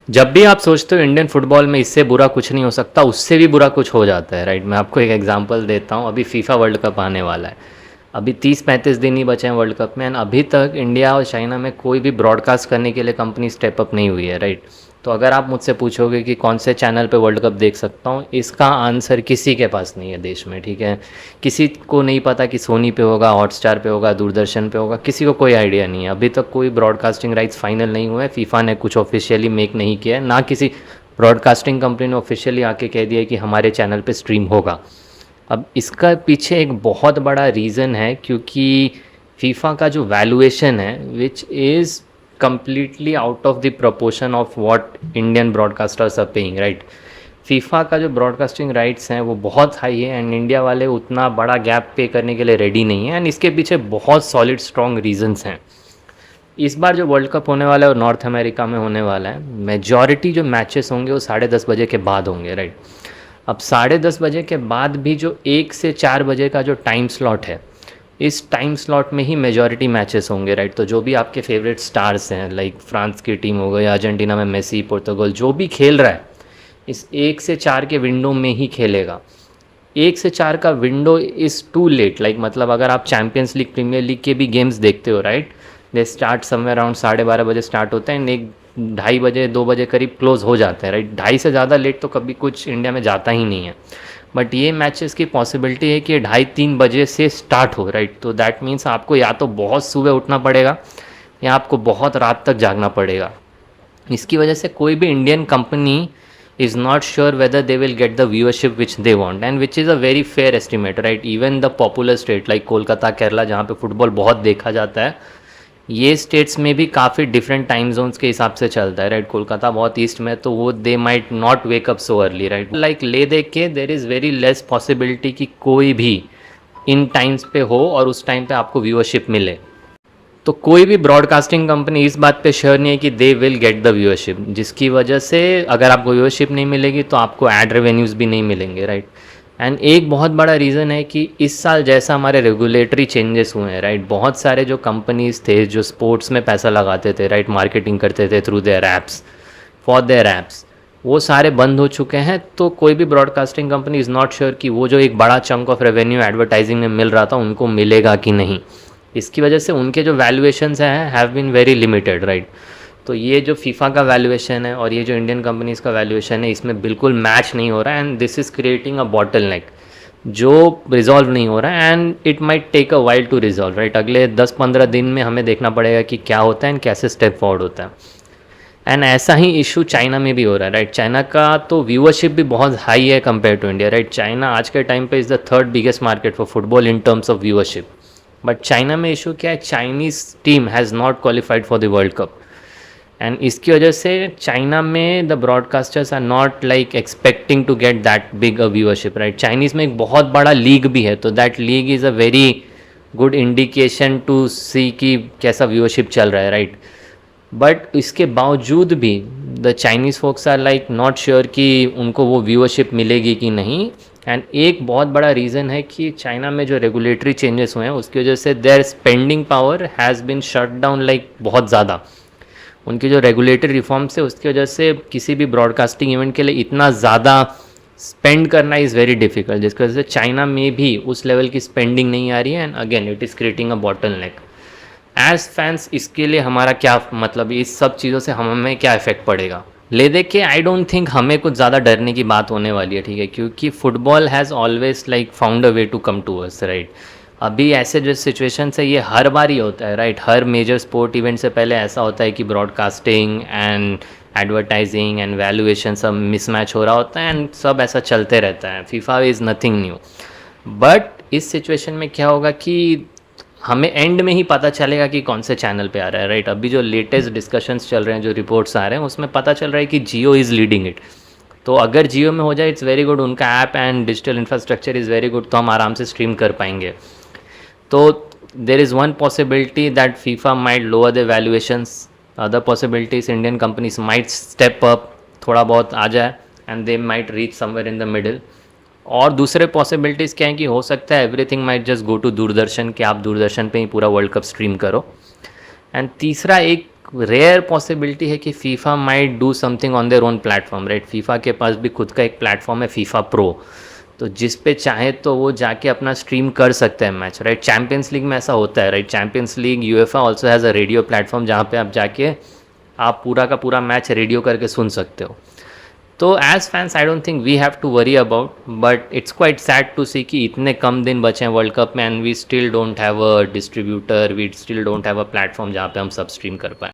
जब भी आप सोचते हो इंडियन फुटबॉल में इससे बुरा कुछ नहीं हो सकता, उससे भी बुरा कुछ हो जाता है, राइट। मैं आपको एक एग्जांपल देता हूँ। अभी फीफा वर्ल्ड कप आने वाला है। अभी 30-35 दिन ही बचे हैं वर्ल्ड कप में, एंड अभी तक इंडिया और चाइना में कोई भी ब्रॉडकास्ट करने के लिए कंपनी स्टेप अप नहीं हुई है, राइट। तो अगर आप मुझसे पूछोगे कि कौन से चैनल पे वर्ल्ड कप देख सकता हूँ, इसका आंसर किसी के पास नहीं है देश में, ठीक है। किसी को नहीं पता कि सोनी पे होगा, हॉटस्टार पे होगा, दूरदर्शन पे होगा, किसी को कोई आइडिया नहीं है। अभी तक कोई ब्रॉडकास्टिंग राइट्स फाइनल नहीं हुए हैं, फीफा ने कुछ ऑफिशियली मेक नहीं किया है, ना किसी ब्रॉडकास्टिंग कंपनी ने ऑफिशियली आके कह दिया है कि हमारे चैनल पे स्ट्रीम होगा। अब इसका पीछे एक बहुत बड़ा रीज़न है, क्योंकि फीफा का जो वैल्यूएशन है which is completely out of the proportion of what Indian broadcasters are paying, right. FIFA का जो ब्रॉडकास्टिंग राइट्स हैं वो बहुत हाई है, एंड इंडिया वाले उतना बड़ा गैप पे करने के लिए रेडी नहीं है, एंड इसके पीछे बहुत सॉलिड स्ट्रॉन्ग रीजंस हैं। इस बार जो वर्ल्ड कप होने वाला है और नॉर्थ अमेरिका में होने वाला है, मेजॉरिटी जो मैचेस होंगे वो 10:30 बजे के बाद होंगे, राइट। अब 10:30 बजे के बाद भी जो 1 से 4 बजे का जो टाइम स्लॉट है, इस टाइम स्लॉट में ही मेजॉरिटी मैचेस होंगे, राइट। तो जो भी आपके फेवरेट स्टार्स हैं, लाइक फ्रांस की टीम हो गई, अर्जेंटीना में मेसी, पुर्तगाल, जो भी खेल रहा है इस 1 से 4 के विंडो में ही खेलेगा। 1 से 4 का window is too late, like मतलब अगर आप चैम्पियंस लीग, प्रीमियर लीग के भी गेम्स देखते हो, right, they start somewhere around 12:30 बजे स्टार्ट होते हैं, एंड 1 ढाई बजे 2 बजे करीब क्लोज हो जाते हैं, राइट। ढाई से ज़्यादा लेट तो कभी कुछ इंडिया में जाता ही नहीं है। बट ये मैचेस की पॉसिबिलिटी है कि 2:30-3 बजे से स्टार्ट हो, राइट। तो दैट मीन्स आपको या तो बहुत सुबह उठना पड़ेगा या आपको बहुत रात तक जागना पड़ेगा। इसकी वजह से कोई भी Indian company is not sure whether they will get the viewership which they want, and which is a very fair estimate, right। even the popular state like Kolkata, Kerala, जहाँ पे फुटबॉल बहुत देखा जाता है, ये स्टेट्स में भी काफ़ी डिफरेंट टाइम जोन्स के हिसाब से चलता है, राइट। कोलकाता बहुत ईस्ट में, तो वो they might not wake up so early, right. Like ले देख के there is very less possibility कि कोई भी इन टाइम्स पे हो और उस टाइम पे आपको व्यूअरशिप मिले। तो कोई भी ब्रॉडकास्टिंग कंपनी इस बात पे श्योर नहीं है कि they will get the viewership, जिसकी वजह से अगर आपको व्यूअरशिप नहीं मिलेगी तो आपको ऐड रेवेन्यूज़ भी नहीं मिलेंगे, राइट। एंड एक बहुत बड़ा रीज़न है कि इस साल जैसा हमारे रेगुलेटरी चेंजेस हुए हैं, राइट, बहुत सारे जो कंपनीज थे जो स्पोर्ट्स में पैसा लगाते थे, राइट, मार्केटिंग करते थे through their apps, for their apps, वो सारे बंद हो चुके हैं। तो कोई भी broadcasting company is not sure कि वो जो एक बड़ा चंक ऑफ रेवेन्यू एडवर्टाइजिंग में मिल रहा था उनको मिलेगा कि नहीं। इसकी वजह से उनके जो वैल्यूएशंस हैं have been very limited, right. तो ये जो फीफा का वैल्यूएशन है और ये जो इंडियन कंपनीज़ का वैल्यूएशन है, इसमें बिल्कुल मैच नहीं हो रहा है, and this is creating a bottleneck जो रिजॉल्व नहीं हो रहा है, and it might take a while to resolve, right. अगले 10-15 दिन में हमें देखना पड़ेगा कि क्या होता है एंड कैसे स्टेप फॉरवर्ड होता है। एंड ऐसा ही इशू चाइना में भी हो रहा है, राइट। चाइना का तो व्यूअरशिप भी बहुत हाई है compare to India, right. China आज के टाइम पे is the third biggest market for football in terms of viewership. But China में इशू क्या है, Chinese team has not qualified for the world cup, and इसकी वजह से चाइना में the broadcasters are not like expecting to get that big a viewership, right. Chinese में एक बहुत बड़ा लीग भी है, तो that league is a very good indication to see कि कैसा व्यूअरशिप चल रहा है, राइट। बट इसके बावजूद भी the Chinese folks are like not sure कि उनको वो व्यूअरशिप मिलेगी कि नहीं। एंड एक बहुत बड़ा रीज़न है कि चाइना में जो रेगुलेटरी चेंजेस हुए हैं उसकी वजह से their spending power has been shut down, like बहुत ज़्यादा। उनकी जो रेगुलेटरी रिफॉर्म्स है उसकी वजह से किसी भी ब्रॉडकास्टिंग इवेंट के लिए इतना ज़्यादा स्पेंड करना इज़ वेरी डिफिकल्ट, जिसकी वजह से चाइना में भी उस लेवल की स्पेंडिंग नहीं आ रही है, and again it is creating a bottleneck. As fans इसके लिए हमारा क्या मतलब, इस सब चीज़ों से हमें क्या इफेक्ट पड़ेगा ले देख के, आई डोंट थिंक हमें कुछ ज़्यादा डरने की बात होने वाली है, ठीक है, क्योंकि football has always like found a way to come to us, right. अभी ऐसे जो सिचुएशन है ये हर बार ही होता है, राइट। हर मेजर स्पोर्ट इवेंट से पहले ऐसा होता है कि broadcasting and advertising and valuation सब मिसमैच हो रहा होता है, एंड सब ऐसा चलते रहता है। FIFA is nothing new. But इस सिचुएशन में क्या होगा कि हमें एंड में ही पता चलेगा कि कौन से चैनल पे आ रहा है, राइट। अभी जो लेटेस्ट डिस्कशंस चल रहे हैं, जो रिपोर्ट्स आ रहे हैं, उसमें पता चल रहा है कि जियो इज़ लीडिंग इट। तो अगर जियो में हो जाए इट्स वेरी गुड, उनका app and digital infrastructure is very good, तो हम आराम से स्ट्रीम कर पाएंगे। तो there is one possibility that FIFA might lower the valuations, other possibilities Indian companies might step up, थोड़ा बहुत आ जाए, and they might reach somewhere in the middle. और दूसरे पॉसिबिलिटीज़ क्या है कि हो सकता है everything might just go to Doordarshan, कि आप दूरदर्शन पे ही पूरा वर्ल्ड कप स्ट्रीम करो। एंड तीसरा एक रेयर पॉसिबिलिटी है कि FIFA might do something on their own platform, right. FIFA के पास भी खुद का एक प्लेटफॉर्म है, फीफा प्रो, तो जिस पे चाहे तो वो जाके अपना स्ट्रीम कर सकते हैं मैच, राइट। चैम्पियंस लीग में ऐसा होता है, right. Champions league UEFA also has a radio platform जहाँ पे आप जाके आप पूरा का पूरा मैच रेडियो करके सुन सकते हो। तो as fans I don't think we have to worry about, but it's quite sad to see कि इतने कम दिन बचे हैं वर्ल्ड कप में and we still don't have a distributor, we still don't have a platform जहाँ पे हम सब स्ट्रीम कर पाएँ।